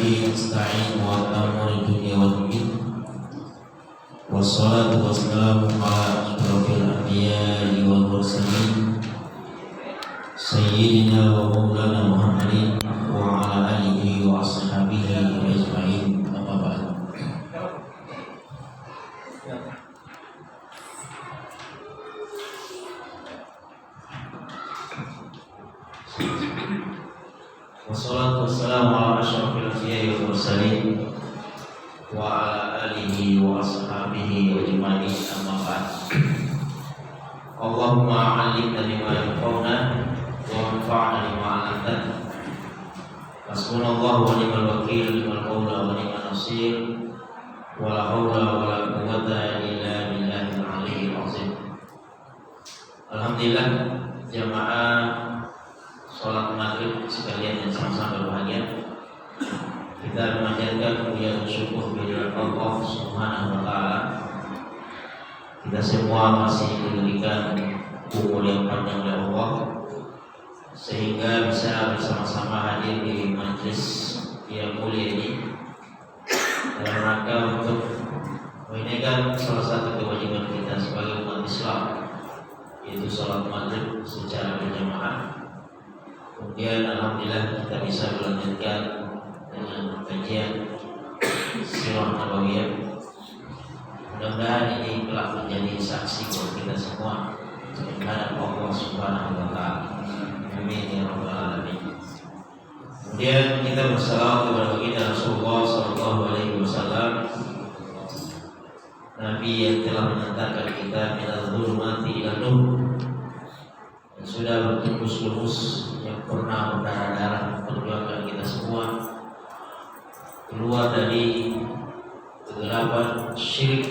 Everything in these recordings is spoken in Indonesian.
وبه نستعين على أمور الدنيا والدين والصلاة والسلام على أشرف الأنبياء والمرسلين سيدنا ومولانا محمد وعلى آله وأصحابه أجمعين أما بعد. Wassalatu wassalamu ala asyrafil anbiya'i wal mursalin wa ala alihi wa ashabihi ajma'in amma ba'd. Allahumma 'allimna bima yanfa'una wa anfa'na bima 'allamtana. Hasbunallahu wa ni'mal wakeel, ni'mal mawla wa ni'man nasir. Wa la haula wa la quwwata illa billahil 'aliyyil 'azim. Alhamdulillah jamaah sholat maghrib sekalian yang sama-sama berbahagia, kita memanjatkan puja dan syukur kehadirat Allah Subhanahu wa taala. Kita semua masih diberikan umur yang panjang oleh Allah sehingga bisa bersama-sama hadir di majelis yang mulia ini dalam rangka untuk menunaikan salah satu kewajiban kita sebagai umat Islam, yaitu sholat maghrib secara berjamaah. Kemudian alhamdulillah kita bisa melanjutkan dengan kajian Sirah Nabawiyah. Mudah-mudahan ini telah menjadi saksi buat kita semua menghadap Allah Subhanahu wa taala. Amin ya rabbal alamin. Kemudian kita bersalawat kepada baginda Rasulullah sallallahu alaihi wasallam, Nabi yang telah mengantarkan kita minal zulumati ila nur, yang sudah bertembus-tembus, yang pernah berdarah-darah memperjuangkan kita semua keluar dari kegelapan syirik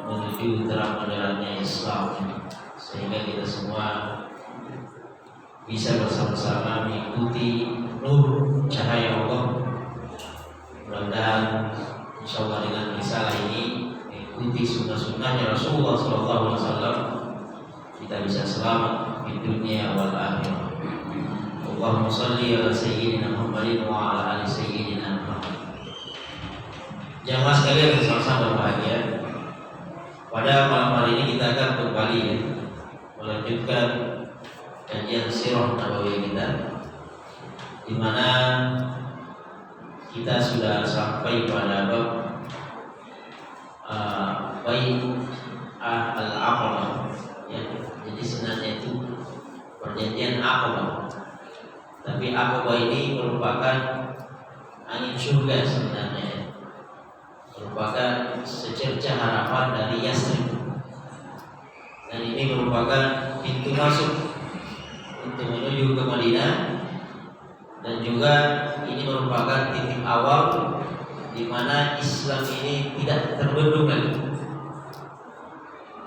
menuju terang benderanya Islam, sehingga kita semua bisa bersama-sama mengikuti nur cahaya Allah. Mudah-mudahan insyaallah dengan risalah ini, mengikuti sunnah-sunnahnya Rasulullah SAW, kita bisa selamat di dunia wal akhirah. Allahumma shalli ala sayyidina Muhammadin wa ala ali sayyidina Muhammad. Jamaah sekalian bersama-sama berbahagia, pada malam hari ini kita akan kembali melanjutkan kajian Sirah Nabawiyah kita, di mana kita sudah sampai pada bab al-aqabah. Jadi sebenarnya itu perjanjian Aqabah, tapi Aqabah ini merupakan angin surga sebenarnya, merupakan secerca harapan dari Yasrib, dan ini merupakan pintu masuk untuk menuju ke Madinah, dan juga ini merupakan titik awal di mana Islam ini tidak terbendung lagi.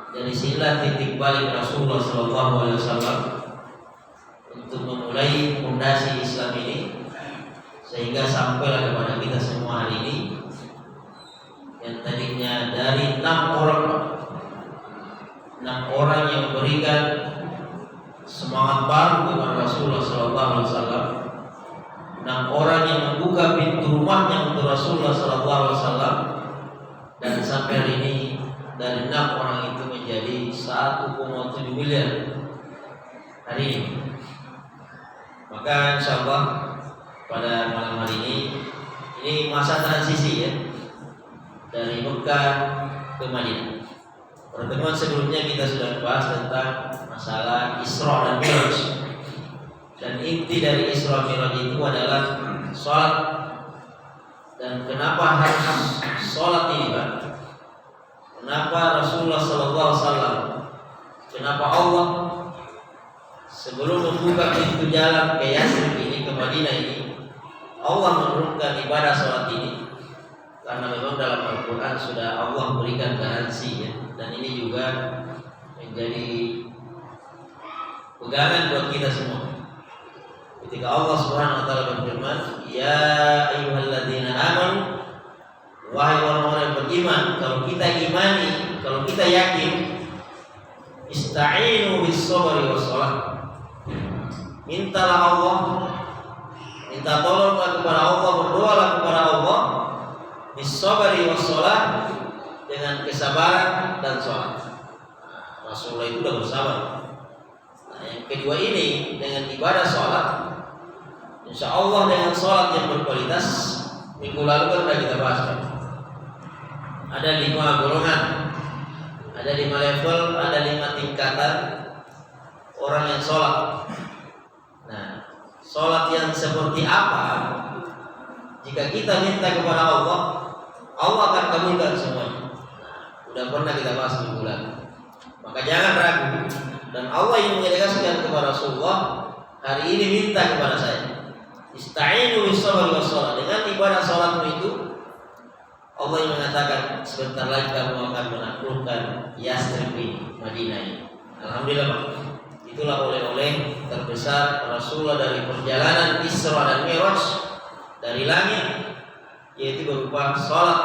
Dari sinilah titik balik Rasulullah SAW untuk memulai fondasi Islam ini, sehingga sampailah kepada kita semua hari ini, yang tadinya dari 6 orang yang memberikan semangat baru kepada Rasulullah SAW, 6 orang yang membuka pintu rumahnya untuk Rasulullah SAW, dan sampai hari ini dari 6 orang itu menjadi 1,7 miliar hari ini. Maka insyaallah pada malam hari ini masa transisi ya, dari Mekah ke Madinah. Pertemuan sebelumnya kita sudah bahas tentang masalah Isra dan Mi'raj, dan inti dari Isra Mi'raj itu adalah sholat. Dan kenapa harus sholat ini, Pak? Kenapa Rasulullah SAW, kenapa Allah sebelum membuka pintu jalan ke Yasrib ini, ke Madinah ini, Allah menurunkan ibadah sholat ini? Karena memang dalam Al-Quran sudah Allah berikan garansi ya, dan ini juga menjadi pegangan buat kita semua. Ketika Allah Subhanahu wa taala berfirman, "Ya ayyuhalladzina amanu", wahai orang-orang yang beriman, kalau kita imani, kalau kita yakin, ista'inu bis-sabri was-shalah. Mintalah Allah, minta tolonglah kepada Allah, berdoalah Bisabari wassalah, dengan kesabaran dan sholat. Rasulullah itu sudah bersabar. Nah, yang kedua ini dengan ibadah sholat, insya Allah dengan sholat yang berkualitas. Minggu lalu kan sudah kita bahas kan? Ada 5 golongan, ada 5 level, ada 5 tingkatan orang yang sholat. Nah, sholat yang seperti apa? Jika kita minta kepada Allah, Allah akan kabulkan semuanya. Nah, udah pernah kita bahas minggu lalu. Maka jangan ragu. Dan Allah yang menjelaskan kepada Rasulullah, hari ini minta kepada saya, ista'inu bis-sabri was-shalah, dengan ibadah salatmu itu. Allah yang mengatakan sebentar lagi kamu akan menaklukkan Yasrib ini, Madinah ini. Alhamdulillah Pak. Itulah oleh-oleh terbesar Rasulullah dari perjalanan Isra dan Mi'raj dari langit, yaitu berupa salat.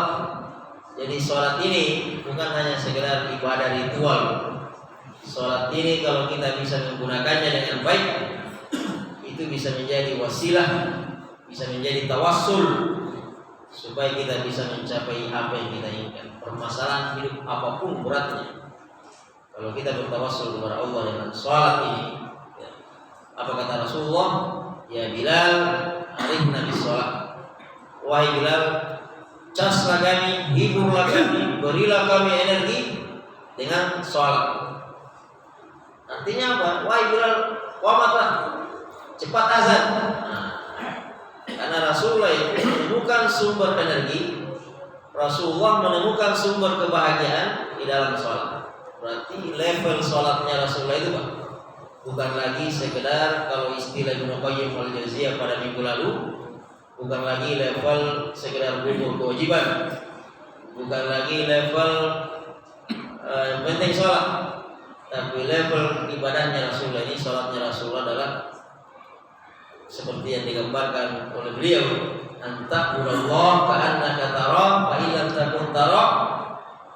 Jadi salat ini bukan hanya sekedar ibadah ritual. Salat ini kalau kita bisa menggunakannya dengan baik, itu bisa menjadi wasilah, bisa menjadi tawassul, supaya kita bisa mencapai apa yang kita inginkan. Permasalahan hidup apapun beratnya, kalau kita bertawassul kepada Allah dengan salat ini, ya, apa kata Rasulullah? Ya Bilal, arihna bis salat. Wahai Bilal, caslah kami, hiburlah kami, berilah kami energi dengan salat. Artinya apa? Wahai Bilal, qamatlah, cepat azan. Nah, karena Rasulullah itu menemukan sumber energi, Rasulullah menemukan sumber kebahagiaan di dalam sholat. Berarti level sholatnya Rasulullah itu Pak, bukan lagi sekedar, kalau istilah Ibnu Qayyim al-Jauziyah pada minggu lalu, bukan lagi level sekedar gugur kewajiban, bukan lagi level penting sholat, tapi level ibadahnya Rasulullah ini, sholatnya Rasulullah adalah seperti yang digambarkan oleh beliau, antaqullah ka'annaka tara fa illam takun tara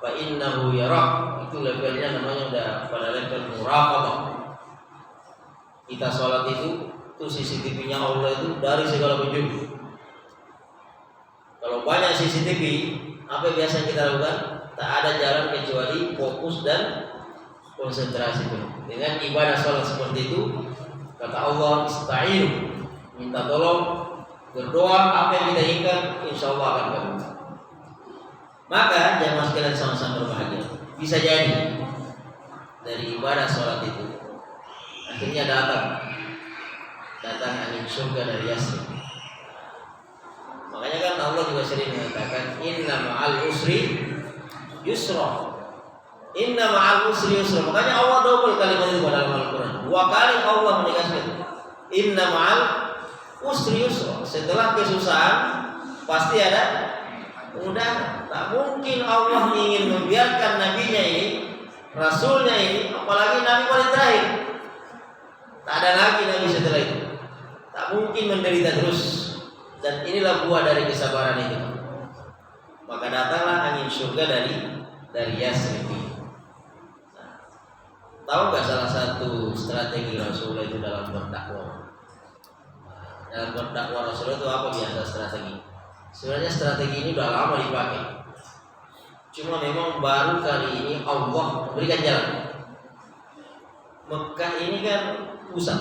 fa innahu yarak. Itu levelnya namanya udah pada level muraqabah. Kita sholat itu CCTV-nya Allah itu dari segala penjuru. Kalau banyak CCTV, apa biasa yang kita lakukan? Tak ada jalan kecuali fokus dan konsentrasi penuh. Dengan ibadah sholat seperti itu, kata Allah, ista'inu, minta tolong, berdoa, apa yang kita inginkan, insya Allah akan kabul. Maka jamaah sekalian sama-sama berbahagia. Bisa jadi dari ibadah sholat itu akhirnya datang angin surga dari Yasrib. Makanya kan Allah juga sering mengatakan inna ma'al usri yusra. Inna ma'al usri yusra. Makanya Allah double kalimat itu dalam Al-Quran. 2 kali Allah menegaskan inna ma'al usri yusra. Setelah kesusahan pasti ada kemudahan. Tak mungkin Allah ingin membiarkan nabinya ini, rasulnya ini, apalagi nabi paling terakhir. Tak ada lagi nabi setelah itu. Tak mungkin menderita terus. Dan inilah buah dari kesabaran itu. Maka datanglah angin surga dari Yasrib. Nah, tahu nggak salah satu strategi Rasulullah itu dalam berdakwah? Dalam berdakwah Rasulullah itu apa biasa strategi? Sebenarnya strategi ini sudah lama dipakai. Cuma memang baru kali ini Allah memberikan jalan. Mekah ini kan pusat.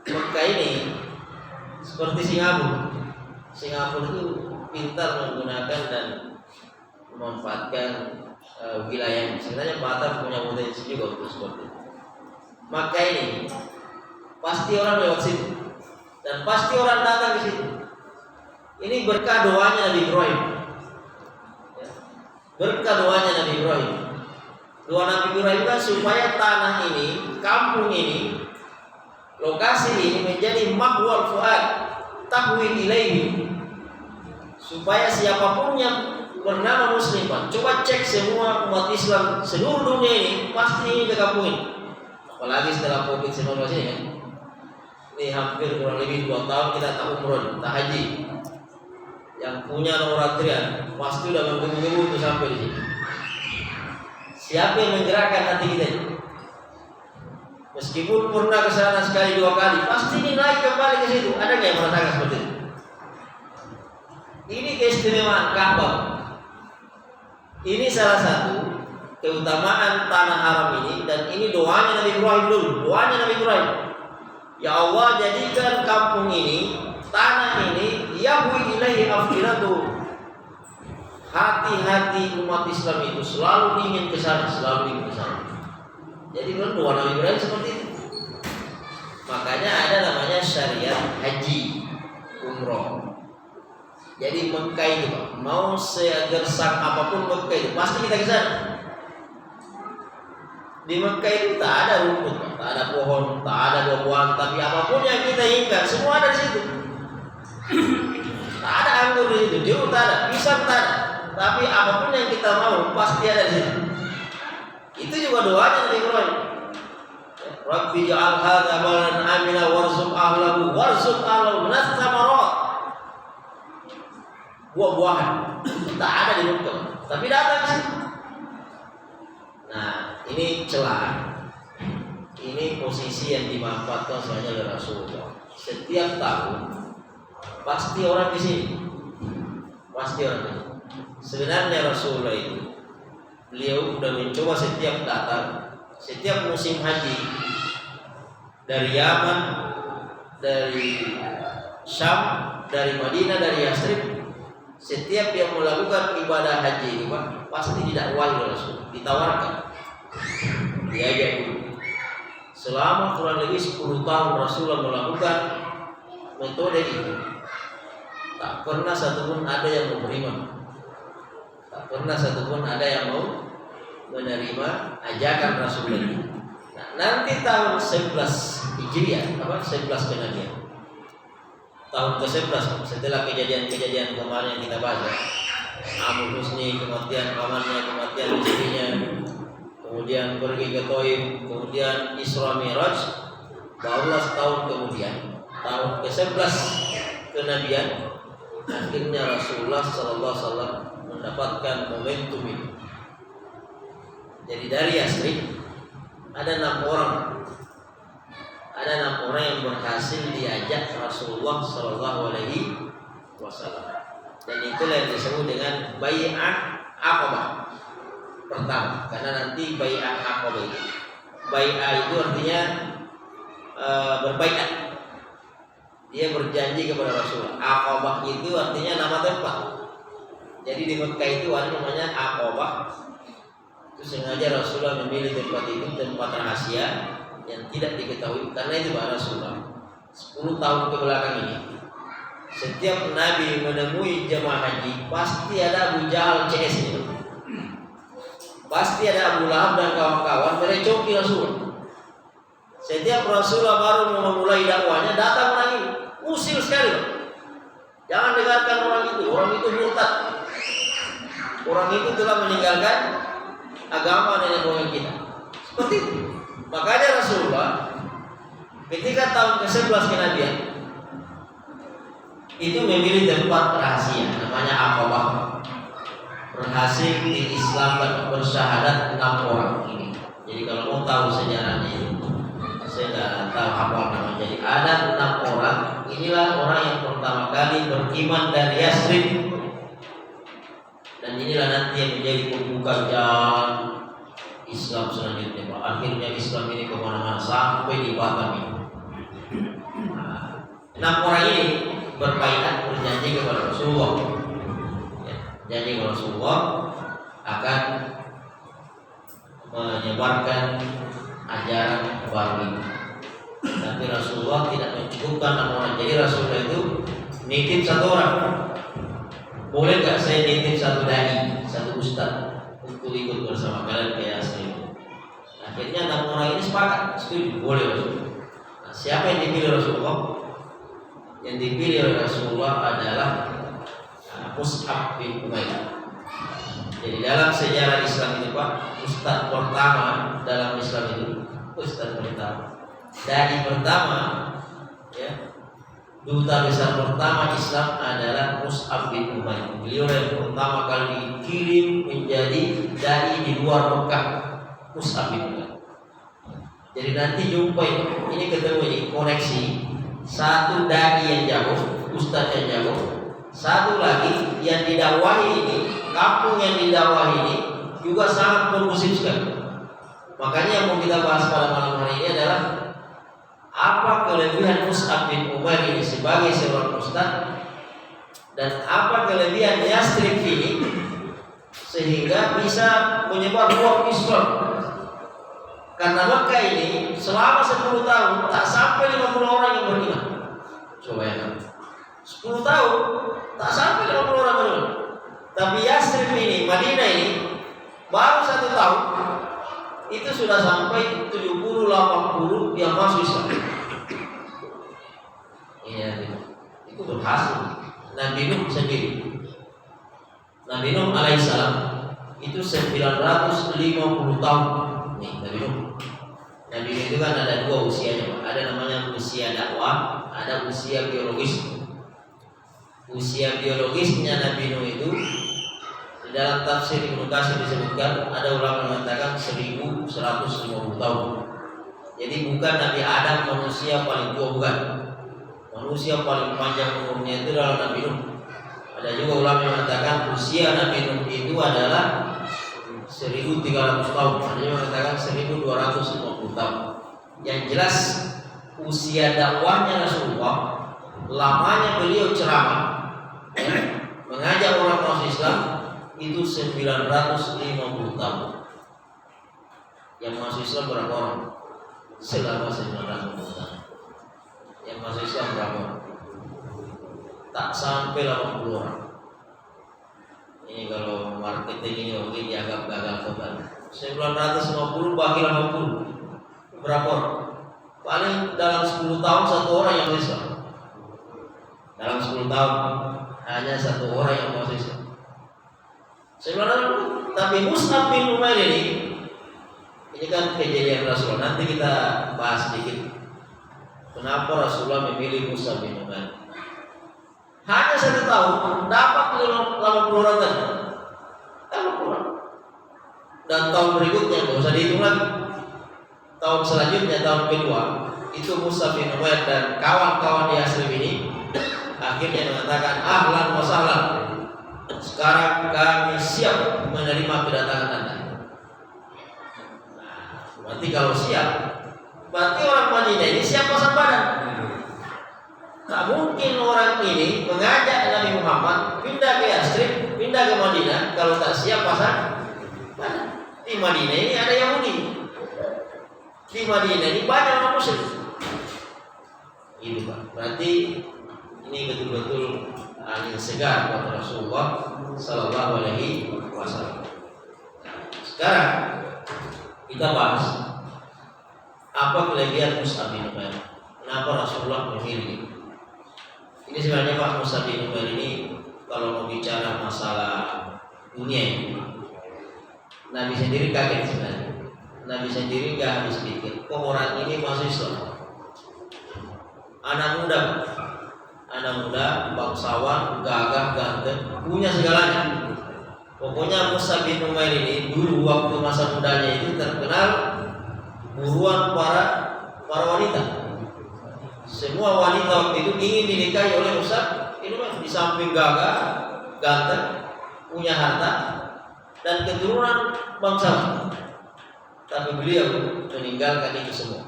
Mekah ini seperti Singapura. Singapura itu pintar menggunakan dan memanfaatkan wilayahnya. Sebenarnya Batam punya potensi juga untuk seperti itu. Mekah ini pasti orang lewat situ dan pasti orang datang ke situ. Ini berkah doanya Nabi Ibrahim. Berkah doanya Nabi Ibrahim. Doa Nabi Ibrahim kan supaya tanah ini, kampung ini, lokasi ini menjadi maqwal fuad, tahwi ilaihi. Supaya siapapun yang bernama Muslim, coba cek semua umat Islam seluruh dunia ini pasti ingin ke kampung ini. Apalagi setelah COVID-19 ini kan. Ini hampir kurang lebih 2 tahun kita tak umroh, tak haji. Yang punya nomor antrian pasti udah menggebu-gebu untuk sampai di sini. Siapa yang menggerakkan hati kita ini? Meskipun pernah ke sana sekali 2 kali, pasti ini naik kembali ke situ. Ada nggak yang merasakan seperti itu? Ini keistimewaan Ka'bah. Ini salah satu keutamaan tanah haram ini, dan ini doanya Nabi Ibrahim dulu. Doanya Nabi Ibrahim, ya Allah, jadikan kampung ini, tanah ini, yahwi ilaihi afidatu, hati-hati umat Islam itu selalu ingin ke sana, selalu ingin ke sana. Jadi kan doa Nabi Ibrahim seperti itu. Makanya ada namanya syariat haji umroh. Jadi Mekah itu, Pak, mau segersak apapun Mekah itu, pasti kita ke sana. Di Mekah itu tak ada rumput, Pak, tak ada pohon, tak ada buah-buahan, tapi apapun yang kita inginkan semua ada di situ. Tak ada anggur di situ, jeruk tak ada, pisang tak ada, tapi apapun yang kita mau pasti ada di situ. Itu juga doanya Nabi Ibrahim. Rabbi ja'al hadza baladan amina warzuq ahlahu minas tsamarat. Buah-buahan tak ada di Mekah, tapi datang di situ. Nah, ini celah. Ini posisi yang dimanfaatkan sebenarnya oleh Rasulullah. Setiap tahun pasti orang di sini. Pasti orang di sini. Sebenarnya Rasulullah itu, beliau sudah mencoba setiap datang, setiap musim haji, dari Yaman, dari Syam, dari Madinah, dari Yathrib, setiap yang melakukan ibadah haji ini, Pak, pasti didakwai oleh Rasul, ditawarkan, diajak dulu. Selama kurang lebih 10 tahun Rasulullah melakukan metode itu, tak pernah satupun ada yang menerima, tak pernah satupun ada yang mau menerima ajakan Rasulullah ini. Nah, nanti tahun 11 Hijriah, 11 Kenabian, tahun ke-11 setelah kejadian-kejadian kemarin yang kita bahas, Abu Husni, kematian pamannya, kematian istrinya, kemudian pergi ke Thaif, kemudian Isra Mi'raj, barulah setahun kemudian, tahun ke-11 kenabian, akhirnya Rasulullah SAW mendapatkan momentum ini. Jadi dari Yathrib ada 6 orang. Ada 6 orang yang berhasil diajak Rasulullah Sallallahu Alaihi Wasallam, dan itulah yang disebut dengan Bai'ah Aqabah pertama. Karena nanti Bai'ah Aqabah itu, Bai'ah itu artinya berbaiat, dia berjanji kepada Rasulullah. Aqabah itu artinya nama tempat. Jadi di Mekah itu ada namanya Aqabah. Itu sengaja Rasulullah memilih tempat itu, tempat rahasia yang tidak diketahui, karena itu Pak Rasulullah 10 tahun ke belakang ini, setiap Nabi menemui jemaah haji pasti ada Abu Jahal CS itu, pasti ada Abu Lahab dan kawan-kawan merecoki Rasulullah. Setiap Rasulullah baru memulai dakwanya, datang orang ini, usil sekali, jangan dengarkan orang itu murtad, orang itu telah meninggalkan agama nenek moyang kita. Seperti itu. Makanya Rasulullah ketika tahun ke-11 kenabian itu memilih tempat rahasia namanya Aqabah. Berhasil di Islam dan bersyahadat 6 orang ini. Jadi kalau mau tahu sejarahnya itu, saya tidak tahu hafal namanya. Jadi ada 6 orang. Inilah orang yang pertama kali beriman dari Yathrib, dan inilah nanti yang menjadi pembuka jalan Islam selanjutnya. Akhirnya Islam ini kemana-mana sampai di Batam ini. 6 orang ini berbaiat, berjanji kepada Rasulullah, janji kepada Rasulullah akan menyebarkan ajaran baru ini. Tapi Rasulullah tidak mencukupkan 6 orang. Jadi Rasulullah itu nitip 1 orang. Boleh nggak saya nitip 1 dai, 1 ustaz untuk ikut bersama kalian ke Yathrib? Akhirnya 6 orang ini sepakat, setuju, boleh Rasulullah. Nah, siapa yang dipilih Rasulullah? Yang dipilih oleh Rasulullah adalah Mus'ab bin Umair. Jadi dalam sejarah Islam ini, Pak, ustaz pertama dalam Islam itu, ustaz pertama, dai pertama, ya, duta besar pertama Islam adalah Mus'ab bin Umair. Beliau yang pertama kali dikirim menjadi dai di luar Mekah, Mus'ab bin Umair. Jadi nanti jumpa ini ketemu di koneksi, 1 dai yang jauh, ustaz yang jauh, 1 lagi yang didakwahi ini, kampung yang didakwahi ini juga sangat kondusif sekali. Makanya yang mau kita bahas pada malam hari ini adalah apa kelebihan Mus'ab bin Umair ini sebagai seorang ustaz dan apa kelebihan Yathrib ini sehingga bisa menyebar ruang Islam. Karena Mekah ini selama 10 tahun tak sampai 50 orang yang beriman. Coba ya, 10 tahun tak sampai 50 orang beriman. Tapi Yathrib ini, Madinah ini baru 1 tahun itu sudah sampai 70-80 yang masuk Islam. Iya, itu berhasil. Nabi Nuh sendiri, Nabi Nuh alaihissalam itu 950 tahun. Nih, Nabi Nuh. Nabi Nuh itu kan ada 2 usianya, Pak. Ada namanya usia dakwah, ada usia biologis. Usia biologisnya Nabi Nuh itu di dalam tafsir Ibnu Katsir disebutkan, ada ulama mengatakan 1150 tahun. Jadi bukan Nabi Adam manusia paling tua, bukan. Manusia paling panjang umurnya itu adalah Nabi Nuh. Ada juga ulama yang mengatakan usia Nabi Nuh itu adalah 1300 tahun. Ada yang mengatakan 1250 tahun. Yang jelas usia dakwahnya Rasulullah, lamanya beliau ceramah mengajak orang masuk Islam itu 950 tahun. Yang masuk Islam berapa orang? Selama 950 tahun. Yang masuk Islam berapa orang? Tak sampai 80 orang. Ini kalau marketing ini mungkin dianggap gagal total. 950 bagi 80 berapa orang? Paling dalam 10 tahun 1 orang yang masuk Islam. Dalam 10 tahun hanya 1 orang yang masuk Islam. Sebenarnya, tapi Mus'ab bin Umair ini kan kejadian Rasulullah. Nanti kita bahas sedikit kenapa Rasulullah memilih Mus'ab bin Umair. Hanya 1 tahun dapat 80 orang tadi. 80 orang. Dan tahun berikutnya tidak usah dihitung lagi. Tahun selanjutnya, tahun kedua, itu Mus'ab bin Umair dan kawan-kawan di Yathrib ini akhirnya mengatakan ahlan wa sahlan. Sekarang kami siap menerima kedatangan Anda. Berarti kalau siap, berarti orang Madinah ini siap pasang badan. Tak mungkin orang ini mengajak Nabi Muhammad pindah ke Yathrib, pindah ke Madinah kalau tak siap pasang badan. Di Madinah ini ada Yahudi. Di Madinah ini banyak orang musyrik. Itu Pak. Berarti ini betul-betul angin segar buat Rasulullah Sallallahu Alaihi Wasallam. Sekarang kita bahas apa kelebihan Mus'ab bin Umair. Kenapa Rasulullah memilih? Ini sebenarnya Pak, Mus'ab bin Umair ini kalau mau bicara masalah dunia ini, Nabi sendiri kaget sebenarnya. Nabi sendiri nggak habis pikir, kok orang ini masuk Islam? Anak muda, bangsawan, gagah, ganteng, punya segalanya. Pokoknya Mus'ab bin Umair ini dulu waktu masa mudanya itu terkenal buruan para wanita. Semua wanita waktu itu ingin dinikahi oleh Mus'ab bin Umair. Di samping gagah, ganteng, punya harta dan keturunan bangsawan. Tapi beliau meninggalkan itu semua.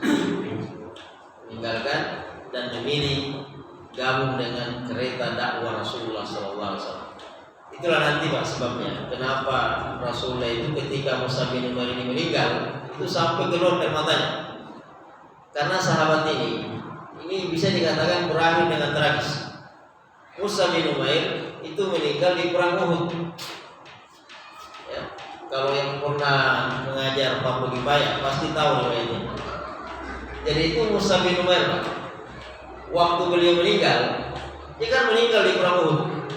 Meninggalkan dan memilih gabung dengan kereta dakwah Rasulullah SAW. Itulah nanti Pak sebabnya kenapa Rasulullah itu ketika Mus'ab bin Umair ini meninggal itu sampai keluar air matanya. Karena sahabat ini bisa dikatakan berakhir dengan tragis. Mus'ab bin Umair itu meninggal di perang Uhud. Ya, kalau yang pernah mengajar Pak Bugipaya pasti tahu riwayatnya. Jadi itu Mus'ab bin Umair Pak. Waktu beliau meninggal, dia kan meninggal di perang Uhud.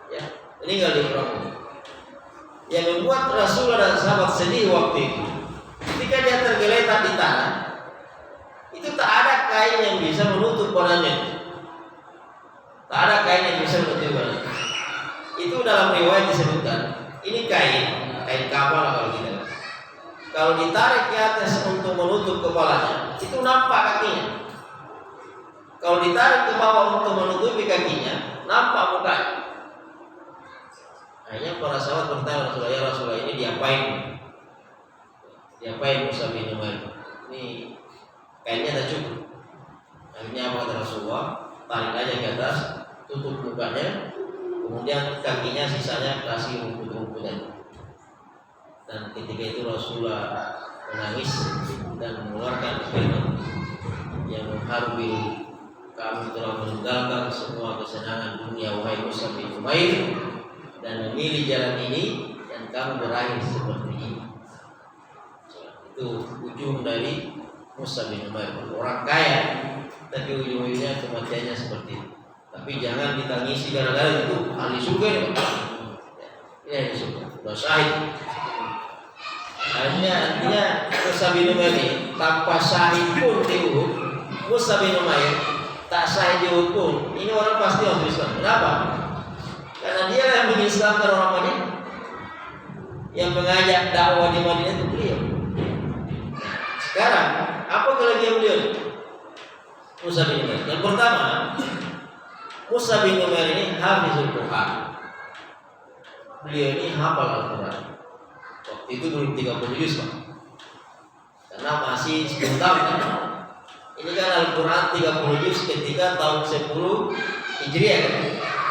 Ya, meninggal di perang Uhud. Yang membuat Rasulullah dan sahabat sedih waktu itu, ketika dia tergeletak di tanah, itu tak ada kain yang bisa menutup badannya. Tak ada kain yang bisa menutup badannya. Itu dalam riwayat disebutkan, ini kain kapal kalau kita. Kalau ditarik ke atas untuk menutup kepalanya, itu nampak kakinya. Kalau ditarik ke bawah untuk menutupi kakinya, nampak mukanya. Akhirnya para sahabat bertanya Rasulullah, ya Rasulullah, ini diapain? Diapain Mus'ab bin Umair? Ini kainnya tak cukup. Akhirnya apa kata Rasulullah? Tarik aja ke atas, tutup mukanya, kemudian kakinya sisanya kasih rumput-rumputan. Dan ketika itu Rasulullah menangis dan mengeluarkan kalimat yang mengharui, kami telah meninggalkan semua kesenangan dunia wahai Mus'ab bin Umair, dan memilih jalan ini, dan kamu berakhir seperti ini. Itu ujung dari Mus'ab bin Umair, orang kaya tapi ujung-ujungnya kematiannya seperti itu. Tapi jangan ditangisi gara-gara itu ahli surga ini. Ya, ahli surga, sudah syahid. Artinya Mus'ab bin Umair ini tanpa syahid pun di Uhud, Mus'ab bin Umair tak syahid di Uhud pun, ini orang pasti masuk Islam. Kenapa? Karena dia yang mengislamkan orang Madinah, yang mengajak dakwah di Madinah itu beliau. Sekarang apa kelebihan beliau? Mus'ab bin Umair. Yang pertama, Mus'ab bin Umair ini hafizul Quran. Beliau ini hafal Al-Quran. Waktu itu belum 30 juz, Pak. Karena masih 10 tahun kan. Ini kan Al-Quran 30 juz ketika tahun 10 Hijriah kan.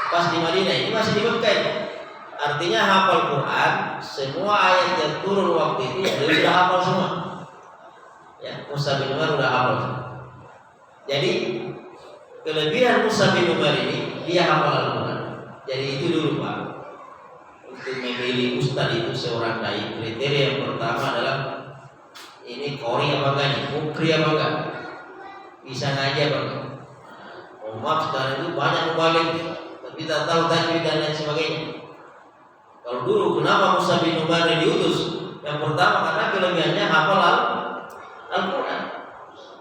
Pas di Madinah, ini masih di Mekah. Artinya hafal Quran, semua ayat yang turun waktu itu dia sudah hafal semua. Ya, Mus'ab bin Umair sudah hafal. Jadi kelebihan Mus'ab bin Umair ini, dia hafal Al-Quran. Jadi itu dulu, Pak. Untuk memilih ustaz itu seorang dai, kriteria yang pertama adalah ini qori apa enggak nih, mukri apa enggak, bisa ngaji apa enggak. Maaf sekarang itu banyak mubalik, tapi tak tahu tajwid dan lain sebagainya. Kalau dulu kenapa Mus'ab bin Umair diutus? Yang pertama karena kelebihannya hafal Al-Quran.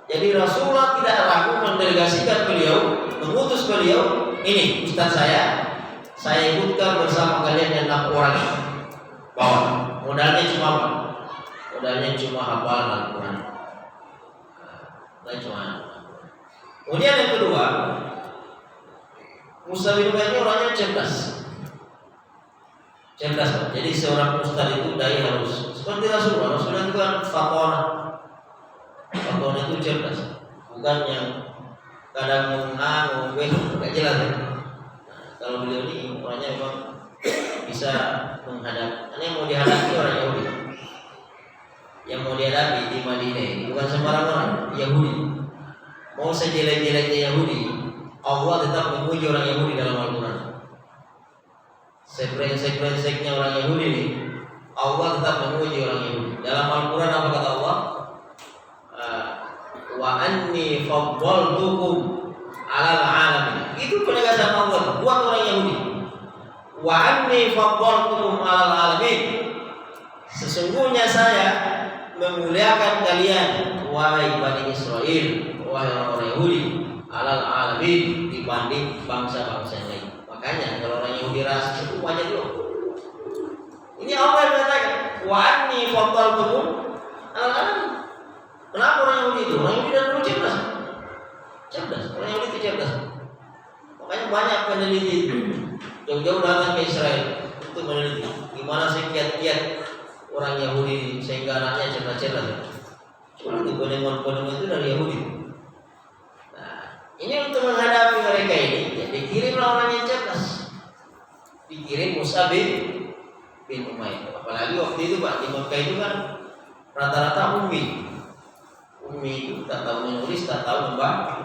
Jadi Rasulullah tidak ragu mendelegasikan beliau, mengutus beliau, ini ustaz saya ikutkan bersama kalian 6 orang. Bawa modalnya cuma apa? Modalnya cuma hafalan Al-Quran. Kemudian yang kedua, Mus'ab bin Umair ini orangnya cerdas. Cerdas, jadi seorang ustaz itu dai harus seperti Rasulullah. Rasulullah itu kan fatona itu cerdas, bukan yang kadang nggak jelas. Kalau beliau ini orangnya memang bisa menghadap. Ini yang mau dihadapi orang Yahudi. Yang mau dihadapi di Madinah ini bukan sembarang orang, Yahudi. Mau sejelek-jeleknya Yahudi, Allah tetap memuji orang Yahudi dalam Al-Quran. Sebreng-seknya orang Yahudi ini, Allah tetap memuji orang Yahudi. Dalam Al-Quran apa kata Allah? Wa anni faddaltukum 'alal 'alamin. Itu penegasan Allah buat orang Yahudi. Wa anni faddaltukum 'alal 'alamin. Sesungguhnya saya memuliakan kalian wahai Bani Israel, wahai orang Yahudi, 'alal 'alamin, dibanding bangsa-bangsa yang lain. Makanya kalau orang Yahudi rasis itu banyak juga. Ini Allah yang mengatakan wa anni faddaltukum 'alal 'alamin. Kenapa orang Yahudi itu? Orang Yahudi dulu cerdas. Orang Yahudi itu cerdas. Makanya banyak peneliti jauh-jauh datang ke Israel untuk meneliti gimana sih kiat-kiat orang Yahudi sehingga anaknya cerdas-cerdas. Cuma itu penemuan-penemuan itu dari Yahudi. Nah, ini untuk menghadapi mereka ini, ya, dikirimlah orang yang cerdas. Dikirim Mus'ab bin Umair. Apalagi waktu itu Pak di Mekah itu kan rata-rata ummi itu tak tahu menulis, tak tahu membaca.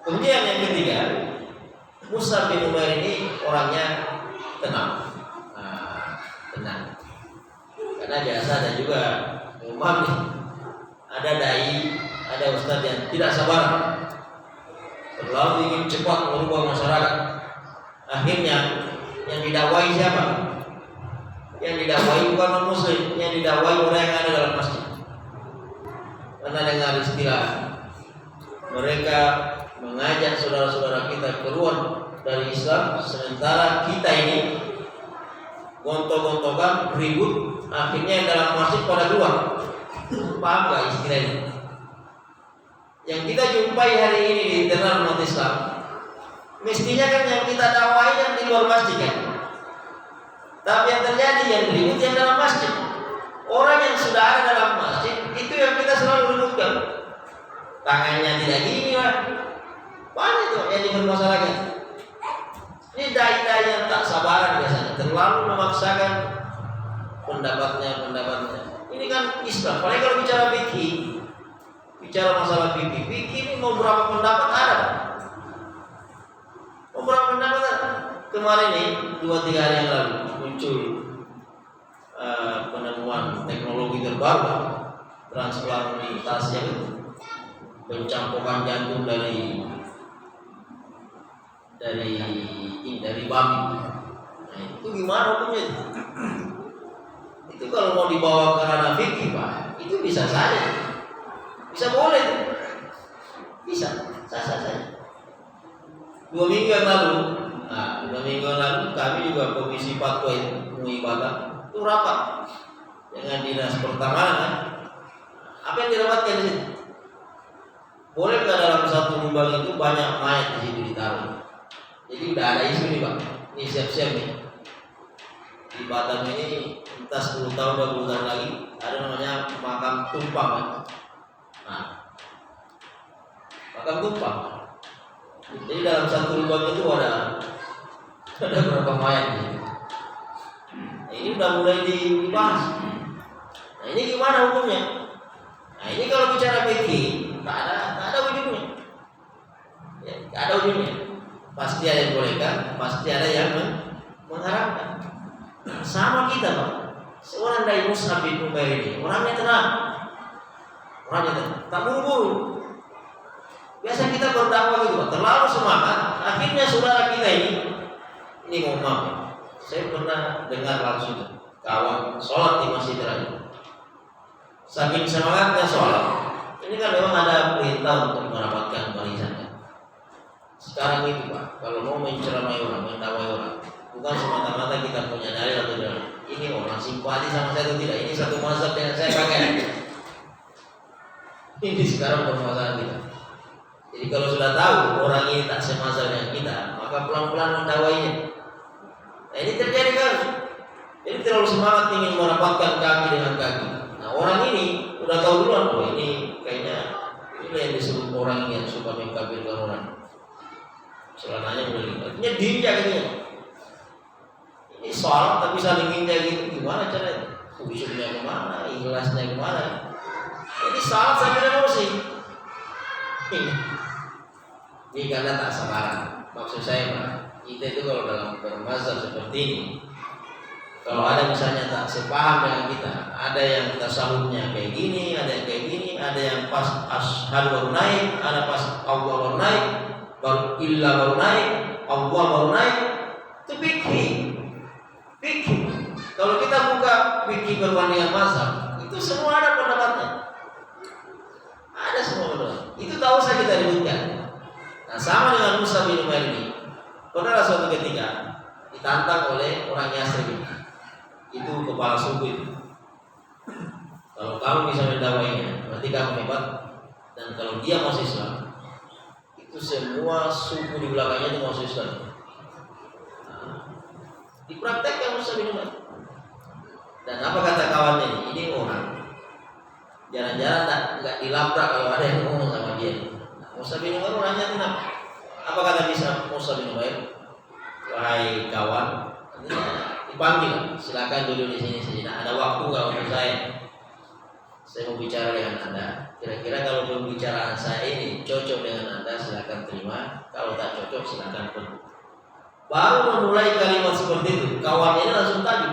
Kemudian yang ketiga, Mus'ab bin Umair ini orangnya tenang. Tenang. Karena biasa ada juga imam nih, ada dai, ada ustaz yang tidak sabar, terlalu ingin cepat merubah masyarakat. Akhirnya yang didakwai siapa? Yang didakwai bukan non muslim, yang didakwai orang yang ada dalam masjid. Karena dengar istilah mereka mengajak saudara-saudara kita keluar dari Islam, sementara kita ini gontok-gontokan, ribut, akhirnya yang dalam masjid pada keluar. Paham gak istilah ini? Yang kita jumpai hari ini di internal umat Islam, mestinya kan yang kita dakwai yang di luar masjid kan. Tapi yang terjadi yang ribut yang dalam masjid. Orang yang sudah ada dalam masjid itu yang kita selalu ributkan. Tangannya tidak gini lah. Banyak tuh yang dipermasalahkan. Ini dai-dai yang tak sabaran biasanya, terlalu memaksakan pendapatnya. Ini kan Islam. Apalagi kalau bicara fikih, bicara masalah fikih ini mau berapa pendapat ada? Mau berapa pendapat ada? Kemarin nih 2-3 hari yang lalu muncul penemuan teknologi terbaru transplantasi yang pencampukan jantung dari babi. Nah, itu gimana hukumnya? Itu kalau mau dibawa ke ranah fikih, Pak, itu bisa saja. Bisa boleh. Bisa, sah-sah saja. 2 minggu yang lalu kami juga Komisi Fatwa MUI Batam itu rapat dengan Dinas Pertamanan. Apa yang dirapatkan di situ? Bolehkah dalam satu lubang itu banyak mayat di situ ditaruh? Jadi udah ada isu nih, Pak. Ini siap-siap nih. Di Batam ini entah 10 tahun 20 tahun lagi ada namanya makam tumpang, kan? Nah, makam tumpang. Jadi dalam satu lubang itu ada berapa mayat nih? Nah, ini udah mulai dibahas. Nah, ini gimana hukumnya? Nah, ini kalau bicara fikih tak ada ujungnya. Ya, tak ada ujungnya. Pasti ada yang bolehkan, pasti ada yang mengharamkan. Sama kita, Pak. Seorang dari Mus'ab bin Umair ini orangnya tenang, tak buru-buru. Biasa kita berdakwah gitu, Pak, terlalu semangat. Akhirnya saudara kita ini mohon maaf, saya pernah dengar langsung kawan sholat di masjid terakhir. Saking semangatnya sholat, ini kan memang ada perintah untuk mendapatkan barisan. Sekarang itu, Pak, kalau mau menceramai orang, mendakwai orang, bukan semata-mata kita punya dalil atau tidak. Ini orang simpati sama saya atau tidak. Ini satu mazhab yang saya pakai. Ini sekarang permasalahan kita. Jadi kalau sudah tahu orang ini tak semazhab dengan kita, maka pelan-pelan mendakwainya. Nah, ini terjadi kan? Jadi terlalu semangat ingin merapatkan kaki dengan kaki. Nah, orang ini udah tahu duluan, oh ini kayaknya ini yang disebut orang yang suka mengkafirkan orang. Celananya udah lipat, diinjak gitu. Ini sholat tapi saling injak gitu, gimana caranya? Khusyuknya kemana? Ikhlasnya kemana? Ini sholat sambil emosi. Ini karena tak sabaran. Maksud saya, Pak, kita itu kalau dalam bermazhab seperti ini, kalau ada misalnya tak sepaham dengan kita, ada yang tasawufnya kayak gini, ada yang kayak gini, ada yang pas ashhadu baru naik, ada pas Allah baru naik, baru illa baru naik, Allah baru naik. Itu fikih. Kalau kita buka fikih perbandingan mazhab, itu semua ada pendapatnya. Ada semua pendapat. Itu tak usah kita ributkan. Nah, sama dengan Mus'ab bin Umair ini. Pernah suatu ketika ditantang oleh orang Yasrib. Itu kepala suku itu. Kalau kamu bisa mendakwainya, berarti kamu hebat. Dan kalau dia masuk Islam, itu semua suku di belakangnya itu masuk Islam. Dipraktekkan Mus'ab bin Umair. Dan apa kata kawannya ini orang jarang-jarang nggak dilabrak kalau ada yang ngomong sama dia. Mus'ab bin Umair orangnya tenang. Apa kata Mus'ab bin Umair? Wahai kawan, dipanggil, silakan duduk di sini sejenak. Ada waktu nggak untuk saya? Saya mau bicara dengan Anda. Kira-kira kalau pembicaraan saya ini cocok dengan Anda, silakan terima. Kalau tak cocok, silakan pergi. Baru memulai kalimat seperti itu, kawannya langsung tadi.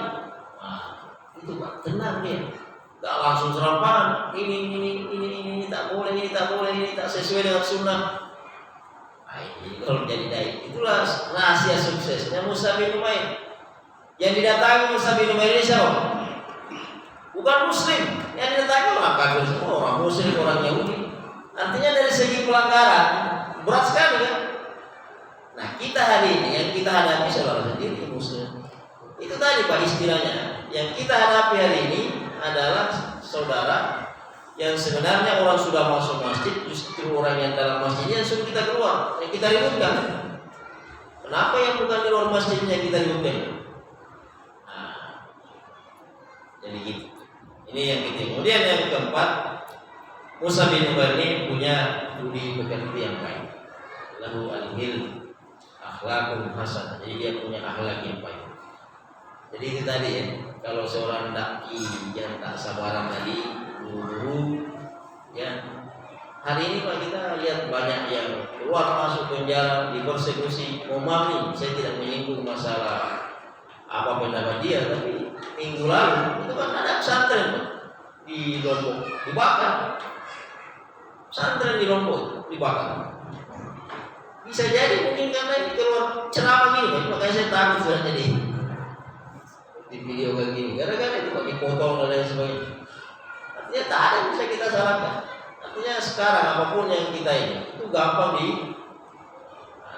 Nah, itu Pak, tenang dia. Tak langsung serampangan. Ini tak boleh, ini tak sesuai dengan sunnah. Nah, ini kalau jadi dai, itulah rahasia suksesnya Mus'ab bin Umair. Yang didatangi Mus'ab bin Umair ini siapa? Bukan Muslim. Yang didatangi orang kafir semua, orang Muslim, orang Yahudi. Artinya dari segi pelanggaran berat sekali kan? Nah, kita hari ini yang kita hadapi saudara sendiri Muslim. Itu tadi Pak istilahnya. Yang kita hadapi hari ini adalah saudara yang sebenarnya orang sudah masuk masjid, justru orang yang dalam masjidnya suruh kita keluar, yang kita ributkan. Kenapa yang bukan di luar masjidnya kita ributkan? Nah, keempat, Musa bin Umair ini punya budi pekerti yang baik. Lahu al-hilm, akhlakun hasanah. Jadi dia punya akhlak yang baik. Jadi itu tadi ya, kalau seorang dai yang tak sabaran tadi, guru, ya. Hari ini Pak kita lihat banyak yang keluar masuk penjara, dipersekusi, memahami. Saya tidak menyinggung masalah apa pendapat dia, tapi minggu lalu itu kan ada pesantren di Lombok dibakar. Pesantren di Lombok dibakar. Bisa jadi mungkin karena ini keluar ceramah gini, makanya saya takut sudah jadi di video kayak gini. Gara-gara itu kok dipotong dan lain sebagainya. Artinya tak ada yang bisa kita salahkan. Artinya sekarang apapun yang kita ini itu gampang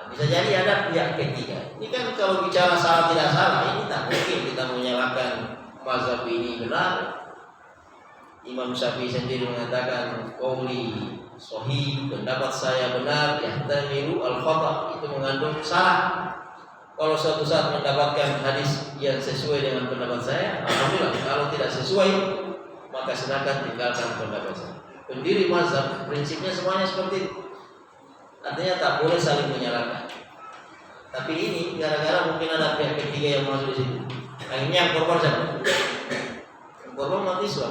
bisa jadi ada pihak ketiga. Ini kan kalau bicara salah tidak salah, ini tak mungkin kita menyalahkan mazhab ini benar. Imam Syafi'i sendiri mengatakan qauli sahih, pendapat saya benar, yahtamilu al-khata', itu mengandung salah. Kalau suatu saat mendapatkan hadis yang sesuai dengan pendapat saya, alhamdulillah. Kalau tidak sesuai, maka silakan tinggalkan pendapat saya. Pendiri mazhab prinsipnya semuanya seperti itu. Artinya tak boleh saling menyalahkan. Tapi ini gara-gara mungkin ada pihak ketiga yang masuk di situ. Akhirnya yang korban siapa? Yang korban mahasiswa.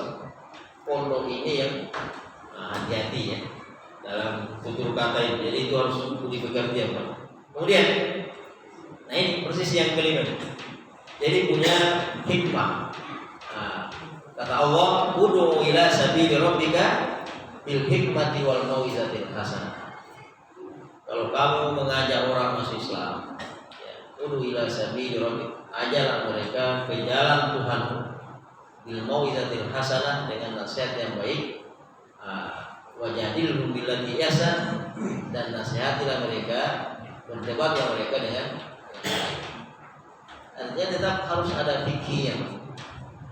Pondok ini yang hati-hati ya dalam tutur kata ini. Jadi itu harus dipekerti apa. Kemudian, nah ini persis yang kelima. Jadi punya hikmah. Kata Allah, ud'u ila sabili rabbika bil hikmati wal mau'izatil hasanah. Kalau kamu mengajak orang masuk Islam, ya, ud'u ila sabili rabbika, ajarlah mereka ke jalan Tuhanmu bil mau'izatil hasanah, dengan nasihat yang baik. Wajadilhum billati ahsan, dan nasihatilah mereka, berdebatlah mereka dengan artinya tetap harus ada fikih yang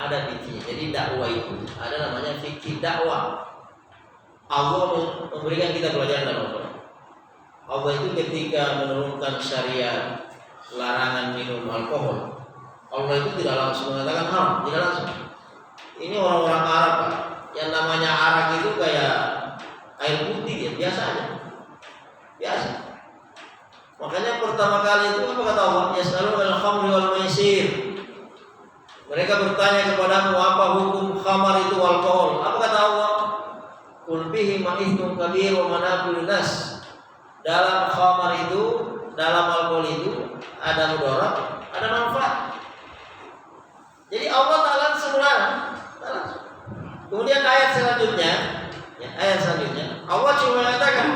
ada fikih. Jadi dakwah itu ada namanya fikih dakwah. Allah memberikan kita pelajaran dalam Al-Quran. Allah itu ketika menurunkan syariat larangan minum alkohol, Allah itu tidak langsung mengatakan haram, tidak langsung. Ini orang-orang Arab Pak, yang namanya arak itu kayak air putih ya, biasa aja, biasa. Makanya pertama kali itu apa kata Allah? Yas'aluna al-khamri wal maisir. Mereka bertanya kepadamu apa hukum khamar itu alkohol. Apa kata Allah? Qul bihi ithmun kabir wa manafi'un nas. Dalam khamar itu, dalam alkohol itu ada mudarat, ada manfaat. Jadi Allah tak langsung melarang. Kemudian ayat selanjutnya Allah cuma mengatakan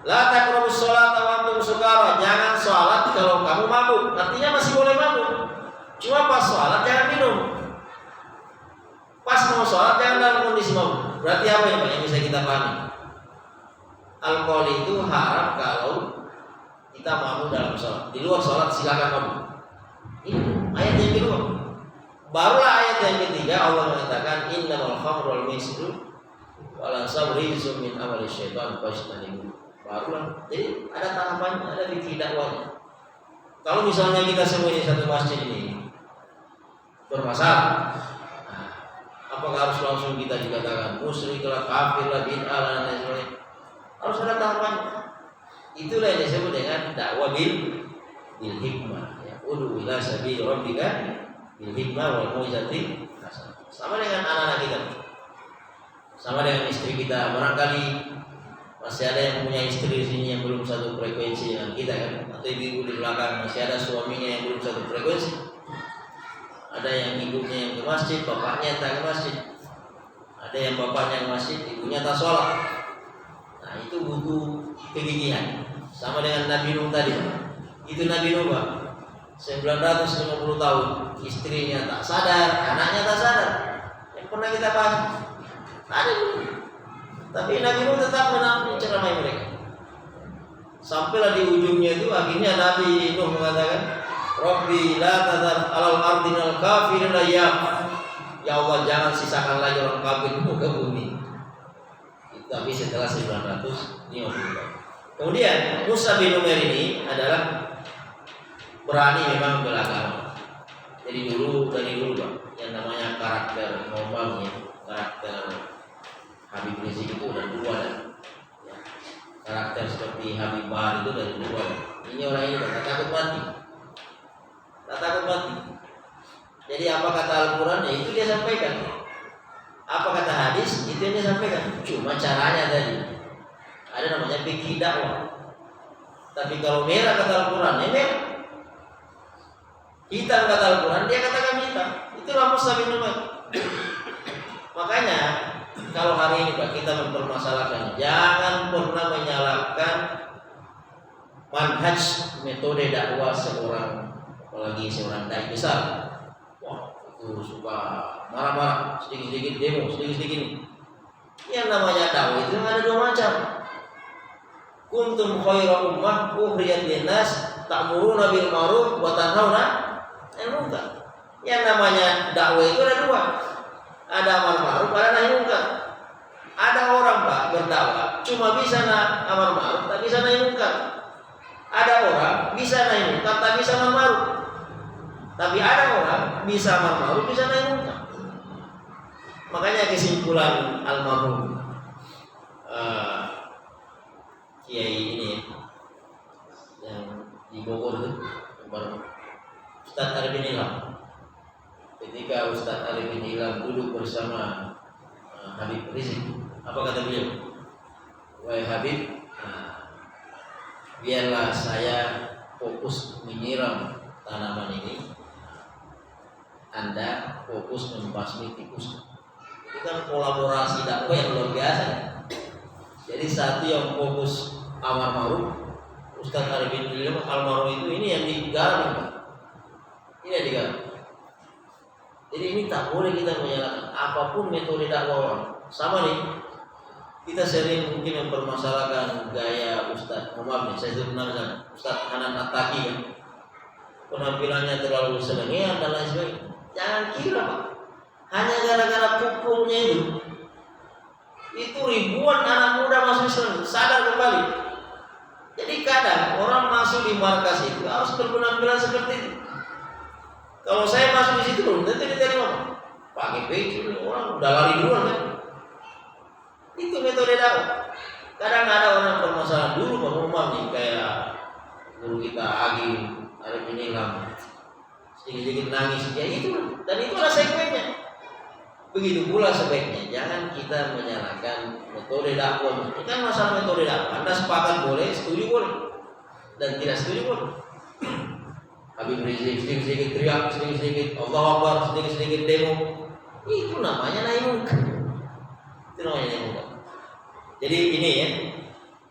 la taqrabus sholata wa antum sukara, jangan sholat kalau kamu mabuk. Artinya masih boleh mabuk. Cuma pas sholat jangan minum. Pas mau sholat jangan dalam kondisi mabuk. Berarti apa yang bisa kita pahami? Alkohol itu haram kalau kita mabuk dalam sholat. Di luar sholat silakan mabuk. Ini ayat yang kedua. Barulah ayat yang ketiga Allah mengatakan innamal khamru wal maisiru wal ansabu rizqun min amali syaitan fajtanibu. Barulah. Jadi ada tahapannya, ada fikih dakwahnya. Kalau misalnya kita semua di satu masjid ini bermasalah, apakah harus langsung kita dikatakan musyrik lah, kafir lah, bid'ah lah dan lain sebagainya? Harus ada tahapannya. Itulah yang disebut dengan dakwah bil hikmah. Ya, ud'u ila sabili rabbika bil hikmah wal mau'izatil hasanah. Sama dengan anak-anak kita, sama dengan istri kita. Barangkali masih ada yang punya istri di sini yang belum satu frekuensi dengan kita kan, atau ibu di belakang masih ada suaminya yang belum satu frekuensi. Ada yang ibunya yang ke masjid, bapaknya tak ke masjid. Ada yang bapaknya ke masjid, ibunya tak sholat. Nah itu butuh kegigihan. Sama dengan Nabi Nuh tadi. Itu Nabi Nuh Pak, 950 tahun, istrinya tak sadar, anaknya tak sadar. Yang pernah kita bahas ada. Tapi Nabi Nuh tetap menceramai mereka. Sampailah di ujungnya itu akhirnya Nabi Nuh mengatakan, Rabbi la tadar alal ardi minal kafirin layyam. Ya Allah jangan sisakan lagi orang kafir di muka bumi. Tapi setelah 950 tahun. Kemudian Musa bin Umair ini adalah berani memang beragama. Jadi dari dulu Pak, yang namanya karakter normalnya, karakter Habib Rizik itu udah dua dah. Ya. Karakter seperti Habib Bahar itu dari dua. Ini orang ini tak takut mati. Tak takut mati. Jadi apa kata Al-Quran, ya itu dia sampaikan. Apa kata hadis, itu yang dia sampaikan. Cuma caranya tadi. Ada namanya fikih dakwah. Tapi kalau merah kata Al-Quran, ya merah. Hitam kata Al-Quran, dia katakan hitam. Itulah Mus'ab bin Umair. Makanya kalau hari ini Pak kita mempermasalahkan, jangan pernah menyalahkan manhaj metode dakwah seorang, apalagi seorang dai besar. Wah, itu suka marah-marah, sedikit-sedikit demo, sedikit-sedikit. Yang namanya dakwah itu ada dua macam. Kuntum khairu ummah ukhrijat linnas ta'muruna bil ma'ruf wa tanhauna 'anil munkar. Yang namanya dakwah itu ada dua. Ada amar ma'ruf, ada nahi munkar. Ada orang Pak berdakwah cuma bisa amar ma'ruf, tak bisa nahi munkar. Ada orang bisa nahi munkar, tak bisa amar ma'ruf. Tapi ada orang bisa amar ma'ruf, bisa nahi munkar. Makanya kesimpulan almarhum Kiai ini yang di Bogor itu, Ustadz Arifin Ilham. Ketika Ustadz Arifin Ilham duduk bersama Habib Rizik, apa kata beliau? Wahai Habib, biarlah saya fokus menyiram tanaman ini, Anda fokus membasmi tikus. Itu kan kolaborasi dakwah yang luar biasa. Jadi satu yang fokus amar ma'ruf, Ustadz Arifin Ilham almarhum itu ini yang digarap. Ini yang digarap. Jadi ini tak boleh kita menyalahkan apapun metode dakwah orang. Sama nih, kita sering mungkin mempermasalahkan gaya Ustadz Muhammad nih, saya sebenarnya Ustadz Hanan At-Taqi kan, penampilannya terlalu selengean dan lain sebagainya. Jangan kira Pak, hanya gara-gara pukulnya itu ribuan anak muda masuk Islam sadar kembali. Jadi kadang orang masuk di markas itu harus berpenampilan seperti itu. Kalau saya masuk di situ belum tentu diterima. Pakai baju orang udah lari duluan kan. Itu metode dakwah. Kadang ada orang bermasalah dulu Pak Umar nih kayak guru kita Agi Arifin Ilham. Sedikit-sedikit nangis ya itu, dan itu adalah segmennya. Begitu pula sebaiknya jangan kita menyalahkan metode dakwah. Itu kan masalah metode dakwah. Anda sepakat boleh, setuju boleh, dan tidak setuju boleh. Habib Rizik sedikit-sedikit teriak, sedikit-sedikit Allahu Akbar, sedikit-sedikit demo. Itu namanya nahi munkar. Itu namanya nahi munkar. Jadi ini ya,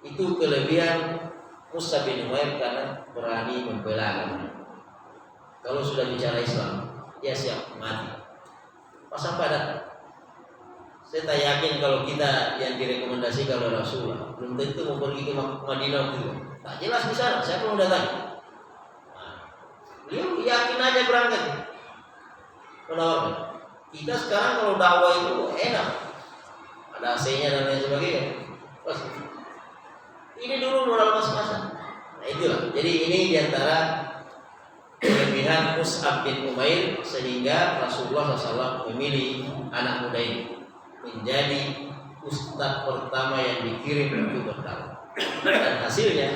itu kelebihan Mus'ab bin Umair karena berani membela agama. Kalau sudah bicara Islam, dia siap mati. Pasang padat. Saya tak yakin kalau kita yang direkomendasikan oleh Rasulullah belum tentu mau pergi ke Madinah itu. Tak jelas di sana. Siapa yang datang? Beliau yakin aja berangkat. Menawarkan. Kita sekarang kalau dakwah itu enak, ada AC-nya dan lain sebagainya. Pas. Ini dulu modal mas-masan. Nah itulah. Jadi ini diantara kelebihan Mus'ab bin Umair sehingga Rasulullah SAW memilih anak muda ini menjadi ustadz pertama yang dikirim untuk berdakwah. Dan hasilnya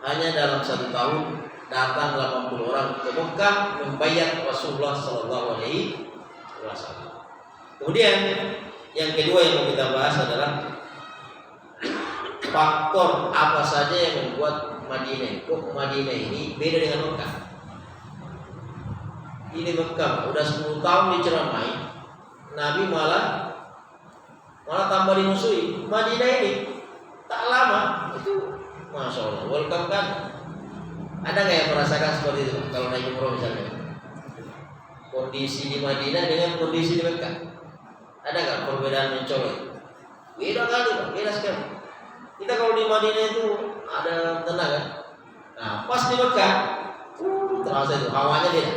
hanya dalam 1 tahun datang 80 orang ke Mekah membayar Rasulullah SAW. Kemudian yang kedua yang mau kita bahas adalah faktor apa saja yang membuat Madinah ini beda dengan Mekah. Ini Mekah udah 10 tahun diceramai, Nabi malah tambah dimusuhi. Madinah ini tak lama itu, masya Allah, welcome kan. Ada nggak yang merasakan seperti itu kalau naik umroh misalnya? Kondisi di Madinah dengan kondisi di Mekah, ada nggak perbedaan mencolok? Beda kali, beda sekali. Kita kalau di Madinah itu ada tenang kan? Nah pas di Mekah, terasa itu hawanya beda.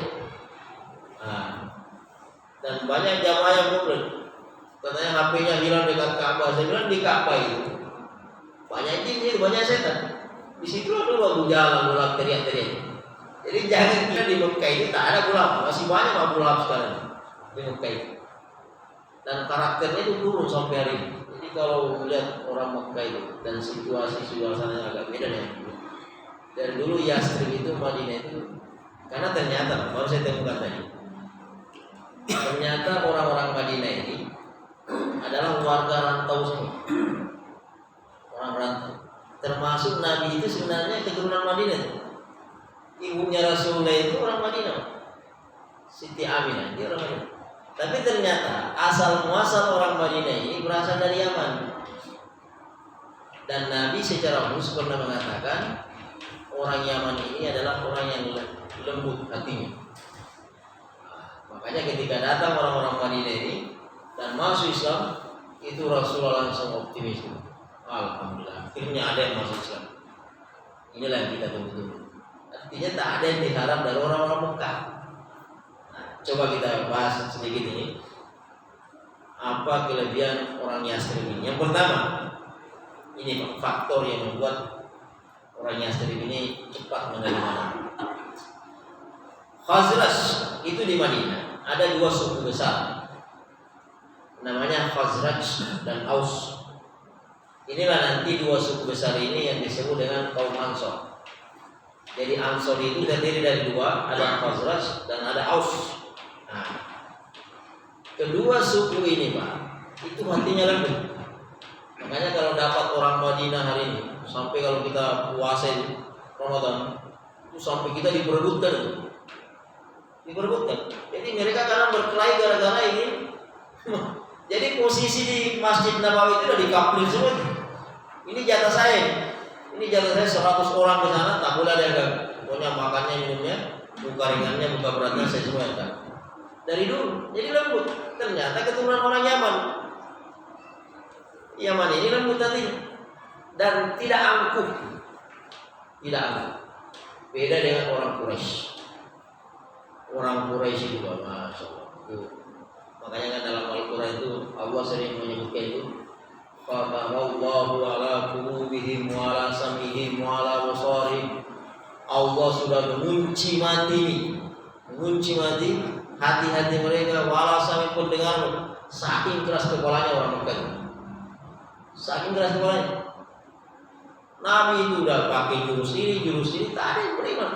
Nah, dan banyak jamaah yang komplain, katanya HP-nya hilang dekat Ka'bah. Saya bilang di Ka'bah itu banyak jin, itu banyak setan. Di situ ada Abu Jahal, Abu Lahab teriak-teriak. Jadi jangan kira di Mekah ini tak ada Abu Lahab. Masih banyak Abu Lahab sekarang di Mekah itu. dan karakternya itu turun sampai hari ini. Jadi kalau melihat orang Mekah itu dan situasi suasananya agak beda dengan dulu. Dari dulu Yastrib itu Madinah itu, karena ternyata baru saya temukan tadi, ternyata orang-orang Madinah ini adalah warga rantau semua, orang rantau. Termasuk Nabi itu sebenarnya keturunan Madinah. Ibunya Rasulullah itu orang Madinah, Siti Aminah, dia orang Madinah. Tapi ternyata asal muasal orang Madinah ini berasal dari Yaman. Dan Nabi secara khusus pernah mengatakan orang Yaman ini adalah orang yang lembut hatinya. Makanya ketika datang orang-orang Madinah ini dan masuk Islam, itu Rasulullah langsung optimis. Alhamdulillah, akhirnya ada yang masuk Islam. Inilah yang kita tunggu-tunggu. Artinya tak ada yang diharap dari orang-orang Mekah. Nah, coba kita bahas sedikit ini. Apa kelebihan orang Yastrib ini? Yang pertama, ini faktor yang membuat orang Yastrib ini cepat menerima Nabi. Khazraj itu di Madinah ada dua suku besar, namanya Khazraj dan Aus. Inilah nanti dua suku besar ini yang disebut dengan kaum Ansor. Jadi Ansor itu terdiri dari dua, ada Khazraj dan ada Aus. Nah, kedua suku ini Pak, itu hatinya lembut. Makanya kalau dapat orang Madinah hari ini, sampai kalau kita puasa Ramadan, itu sampai kita diperebutkan. Jadi mereka kadang berkelahi gara-gara ini. Jadi posisi di Masjid Nabawi itu udah dikapling semua. Ini jatah saya. Ini jatah saya 100 orang ke sana, tak boleh ada yang ganggu. Pokoknya makannya, minumnya, buka ringannya, buka beratnya, saya semua yang tahu. Dari dulu, jadi lembut. Ternyata keturunan orang Yaman. Yaman ini lembut hatinya dan tidak angkuh. Beda dengan orang Quraisy. Orang Quraisy juga, masya Allah. Makanya kan dalam Al-Quran itu Allah sering menyebutkan itu, Fatahallahu ala qulubihim wa ala sam'ihim wa ala absarihim. Allah sudah mengunci mati hati-hati mereka, wa ala sam'ihim, pendengar. Saking keras kepalanya orang Mekah. Saking keras kepalanya. Nabi itu udah pakai jurus ini, tak ada yang beriman.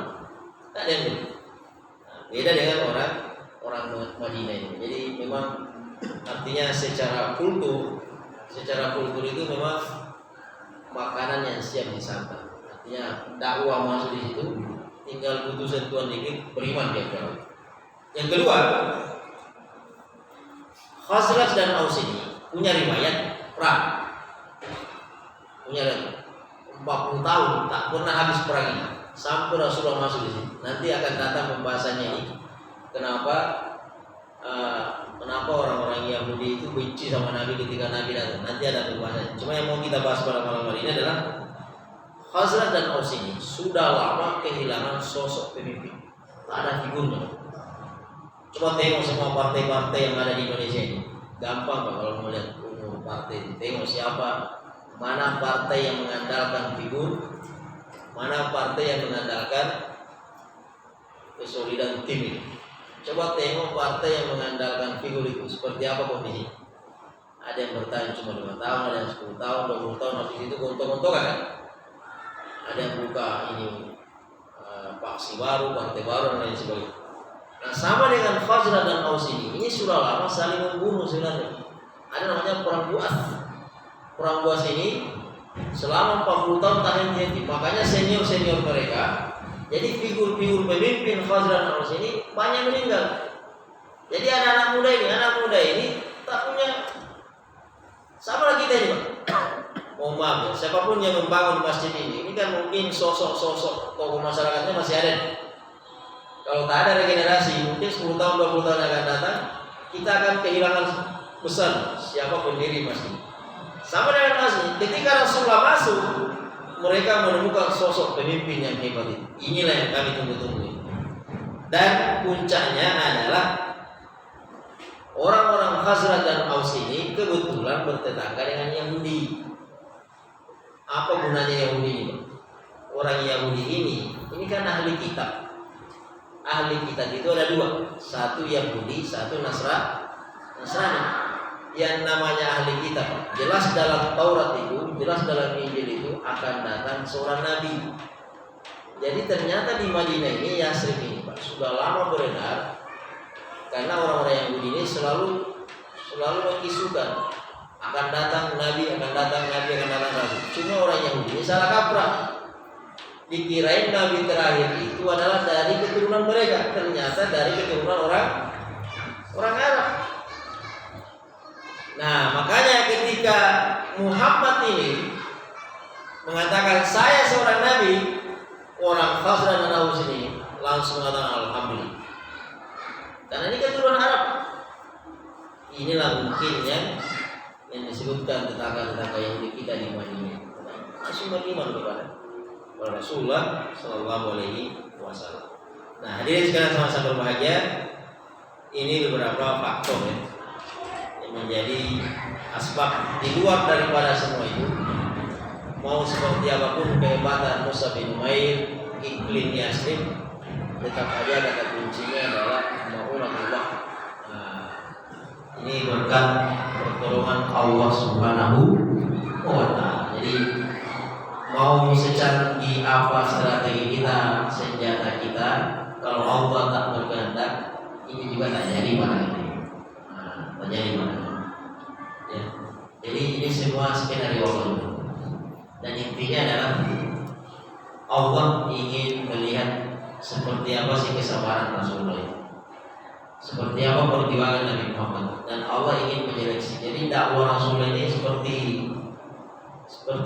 Tak ada yang beriman. Nah, beda dengan orang Madinah ini. Jadi memang artinya secara kultur itu memang makanan yang siap disantap. Artinya dakwah masuk di situ, tinggal butuh sentuhan dikit, beriman dia kalau. Yang kedua, Khazraj dan Aus ini punya riwayat perang. Punya 40 tahun tak pernah habis perang ini. Sampai Rasulullah masuk di sini. Nanti akan datang pembahasannya ini. Kenapa orang-orang Yahudi itu benci sama Nabi ketika Nabi datang? Nanti ada pembahasannya. Cuma yang mau kita bahas pada malam hari ini adalah Khazraj dan Aus ini sudah lama kehilangan sosok pemimpin. Tak ada figurnya. Coba tengok semua partai-partai yang ada di Indonesia ini. Gampang Pak kalau melihat umur partai. Tengok siapa, mana partai yang mengandalkan figur, mana partai yang mengandalkan kesolidan tim ini. Coba tengok partai yang mengandalkan figur itu seperti apa kondisi. Ada yang bertahan cuma 5 tahun, ada yang 10 tahun, 20 tahun, habis itu gontok-gontokan kan? Ada yang buka ini paksi baru, partai baru dan lain sebagainya. Nah, sama dengan Khazraj dan Aus ini sudah lama saling membunuh sebenarnya. Ada namanya perang Bu'ath. Perang Bu'ath ini selama 40 tahun tak henti. Makanya senior mereka, jadi figur-figur pemimpin Khazraj dan Aus ini banyak meninggal. Jadi anak muda ini tak punya, sama lagi kita ini Pak. Mohon maaf ya, siapapun yang membangun masjid ini kan mungkin sosok-sosok tokoh masyarakatnya masih ada. Kalau tak ada regenerasi, mungkin 10 tahun, 20 tahun akan datang, kita akan kehilangan besar siapa pendiri masjid. Sama dengan masjid, ketika Rasulullah masuk, mereka menemukan sosok pemimpin yang hebat itu. Inilah yang kami tunggu-tunggu. Dan puncaknya adalah orang-orang Khazraj dan Aus ini kebetulan bertetangga dengan Yahudi. Apa gunanya Yahudi ini? Orang Yahudi ini kan ahli kitab. Ahli kitab itu ada 2, satu Yahudi, satu Nasrani. yang namanya ahli kitab. Jelas dalam Taurat itu, jelas dalam Injil itu akan datang seorang nabi. Jadi ternyata di Madinah ini, Yasrib ini Pak, sudah lama beredar karena orang-orang Yahudi ini selalu mengisukan akan datang nabi, akan datang nabi, akan datang nabi. Cuma orang Yahudi ini salah kaprah. Dikirain nabi terakhir itu adalah dari keturunan mereka, ternyata dari keturunan orang Arab. Nah, makanya ketika Muhammad ini mengatakan saya seorang nabi, orang Khazraj dan Aus ini langsung mengatakan alhamdulillah. Karena ini keturunan Arab. Inilah mungkin yang disebutkan tetangga-tetangga Yahudi kita di Madinah. Langsung beriman kepada Rasulullah Sallallahu Alaihi Wasallam. Nah, hadirin sekalian sama-sama berbahagia. Ini beberapa faktor ya, yang menjadi asbab di luar daripada semua itu. Mau seperti apapun kehebatan Mus'ab bin Umair, iklim Yasrib, tetap aja kata kuncinya adalah ma'unatullah. Nah, ini berkat pertolongan Allah Subhanahu wa Ta'ala. Jadi mau secanggih apa strategi kita, senjata kita, kalau Allah tak berkehendak, ini juga tak jadi mana ini. Nah, tak jadi mana. Ya. Jadi ini semua skenario Allah. Dan intinya adalah Allah ingin melihat seperti apa sih kesabaran Rasulullah itu, seperti apa perjuangan Nabi Muhammad, dan Allah ingin menyeleksi. Jadi dakwah Rasulullah ini seperti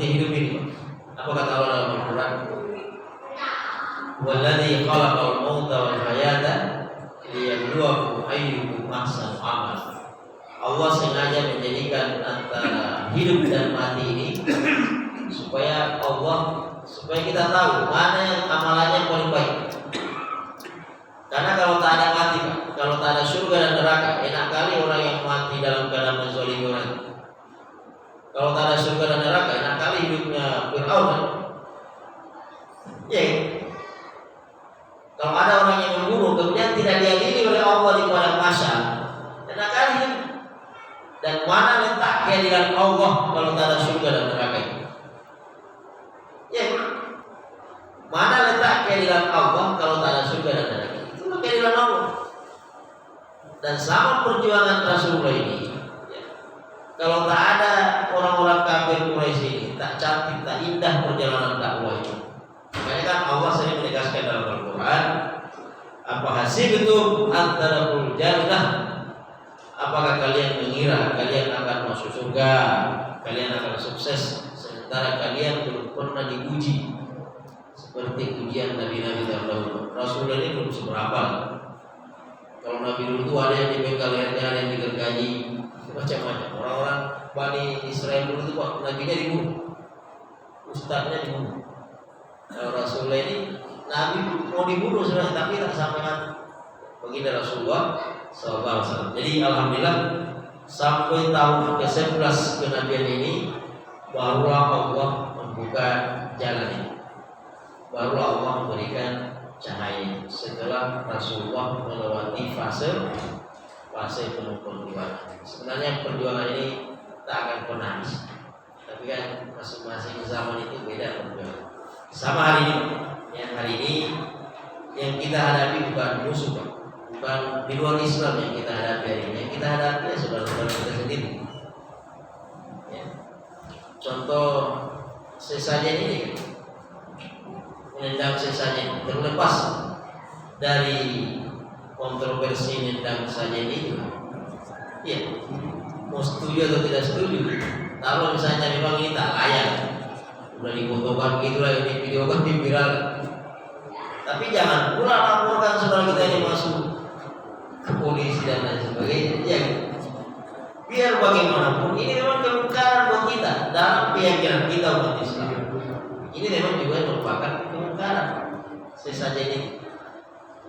hidup ini. Apa kata Allah dalam Al-Quran? Walladzi khalaqal mauta wal hayata liyabluwakum ayyukum ahsanu amala. Allah sengaja menjadikan antara hidup dan mati ini supaya kita tahu mana yang amalannya paling baik. Karena kalau tak ada mati, kalau tak ada surga dan neraka, enak kali orang yang mati dalam keadaan menzalimi orang. Kalau tak ada surga dan neraka, enak kali hidupnya Fir'aun. Ya. Kalau ada orang yang membunuh kemudian tidak diadili oleh Allah di padang mahsyar, enak kali hidup. Dan mana letak keadilan Allah kalau tak ada surga dan neraka itu? Ya. Mana letak keadilan Allah kalau tak ada surga dan neraka? Itulah keadilan Allah. Dan sama perjuangan Rasulullah ini. Kalau tak ada orang-orang kafir Quraisy ini, tak cantik, tak indah perjalanan dakwah itu. Makanya kan Allah sering menegaskan dalam Al-Quran, apa hasibtum an tadkhulul jannah? Apakah kalian mengira kalian akan masuk surga, kalian akan sukses, sementara kalian belum pernah diuji seperti ujian nabi-nabi terdahulu. Rasulullah ini belum seberapa. Kalau nabi dulu itu ada yang dibekal lehernya, ada yang digergaji, macam-macam. Orang-orang Bani Israel dulu itu waktu nabinya dibunuh, ustadznya dibunuh. Kalau Rasulullah ini nabi mau dibunuh sebenarnya, tapi tak sampai baginda Rasulullah SAW. Jadi alhamdulillah sampai tahun ke-11 kenabian ini barulah Allah membuka jalan ini, barulah Allah memberikan cahaya setelah Rasulullah melewati fase penuh perjuangan. Sebenarnya perjuangan ini tak akan pernah habis, tapi kan masing-masing zaman itu beda perjuangan. Sama hari ini, yang kita hadapi bukan musuh, bukan di luar Islam yang kita hadapi hari ini. Yang kita hadapi ya saudara-saudara kita sendiri. Ya. Contoh sesajen ini, menendang sesajen, terlepas dari kontroversi menendang sesajen itu. Ya, mau setuju atau tidak setuju. Kalau misalnya memang ini tak layak, udah difotokan gitulah, ini videokan, viral. Tapi jangan pula laporkan saudara kita ini masuk ke polisi dan lain sebagainya. Ya, biar bagaimanapun ini memang kemungkaran buat kita dalam keyakinan kita umat Islam. Ini memang juga merupakan kemungkaran sesajen ini.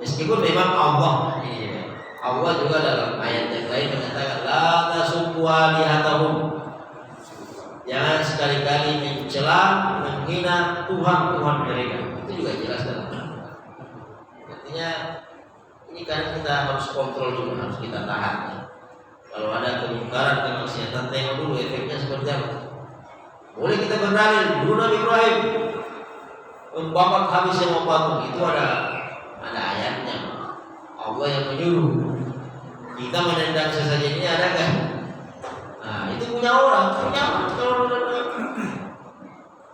Meskipun memang Allah juga dalam ayat yang lain mengatakan la tasubbu alihatahum. Jangan sekali-kali mencela, menghina Tuhan mereka. Itu juga jelas dalam. Artinya ini kan kita harus kontrol juga, harus kita tahan. Kalau ada kemungkaran, kemaksiatan, tengok dulu efeknya seperti apa. Boleh kita berdalil, dulu Nabi Ibrahim membakar habis semua patung, itu ada ayatnya. Allah yang menyuruh. Kita menendang sesajennya ada kan? Nah, itu punya orang, punya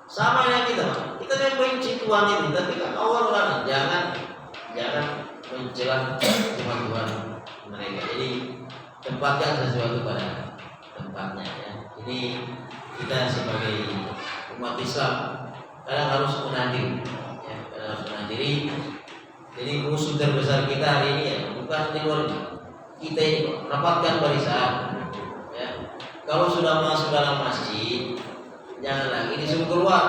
sama yang kita kan benci Tuhan ini, tapi kan Allah melarang jangan mencela Tuhan mereka. Jadi tempatkan sesuatu pada tempatnya ya. Ini kita sebagai umat Islam kadang harus menandiri ya, jadi musuh terbesar kita hari ini ya bukan di luar kita ini, rapatkan barisan ya. Kalau sudah masuk dalam masjid jangan lagi disuruh keluar.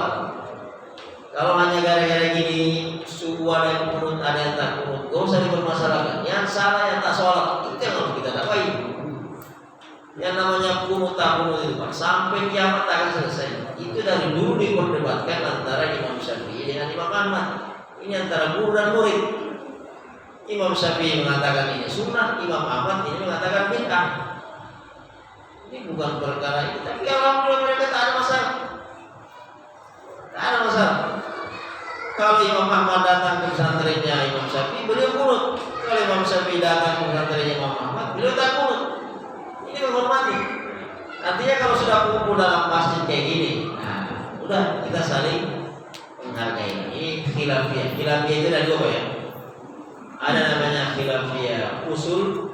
Kalau hanya gara-gara gini suku ada yang kunut, ada yang tak kunut, gak usah dipermasalahkan. Yang salah yang tak sholat, itu yang harus kita dakwai. Yang namanya kunut tak kunut itu Pak, sampai kiamat akan selesai. Itu dari dulu diperdebatkan antara Imam Syafi'i dengan Imam Ahmad. Ini antara guru dan murid. Imam Syafi'i mengatakan ini sunnah, Imam Ahmad ini mengatakan bid'ah. Ini bukan perkara itu, tapi alhamdulillah mereka tak ada masalah. Tak ada masalah. Kalau Imam Ahmad datang ke pesantrennya Imam Syafi'i, beliau kunut. Kalau Imam Syafi'i datang ke pesantrennya Imam Ahmad, beliau tak kunut. Ini menghormati. Artinya kalau sudah kumpul dalam masjid kayak gini, nah, udah kita saling menghargai. Ini khilafiyah. Khilafiyah itu ada dua ya. Ada namanya khilafiyah usul,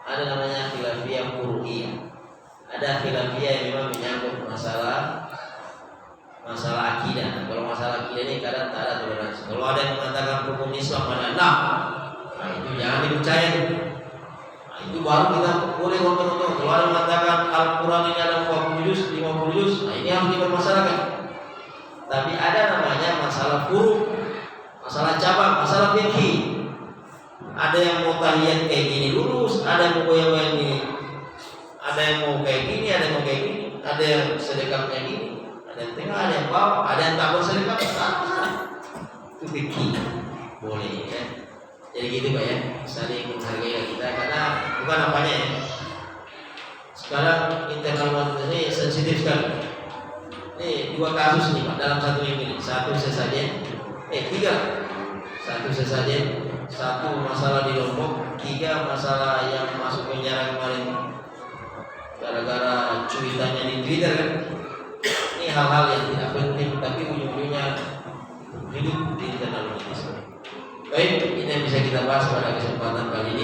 ada namanya khilafiyah furu'iyah. Ada khilafiyah yang memang menyangkut masalah akidah. Nah, kalau masalah akidah ini kadang tak ada toleransi. Kalau ada yang mengatakan hukum Islam ada nah itu jangan dipercaya. Nah, itu baru kita boleh nonton. Kalau ada yang mengatakan Al-Quran ini ada 40 juz, 50 juz, nah ini harus dipermasalahkan. Tapi ada namanya masalah furu', masalah cabang, masalah fikih. Ada yang mau tahiyat kayak gini lurus, ada yang mau goyang-goyang gini. Ada yang mau kayak gini, ada yang mau kayak gini, ada yang sedekapnya gini, ada yang tengah, ada yang bawah, ada yang tak bersedekap, itu fikih boleh ya. Jadi gitu Pak ya, saling menghargai kita karena bukan apanya ya. Sekarang internal manusia ini sensitif sekali. Ini 2 kasus nih Pak dalam satu minggu ini, 1 sesajen, 3, 1 sesajen, 1 masalah di Lombok, 3 masalah yang masuk penjara kemarin. Gara-gara cuitannya di Twitter kan. Ini hal-hal yang tidak penting tapi ujung-ujungnya hidup di internal manusia. Baik, ini yang bisa kita bahas pada kesempatan kali ini.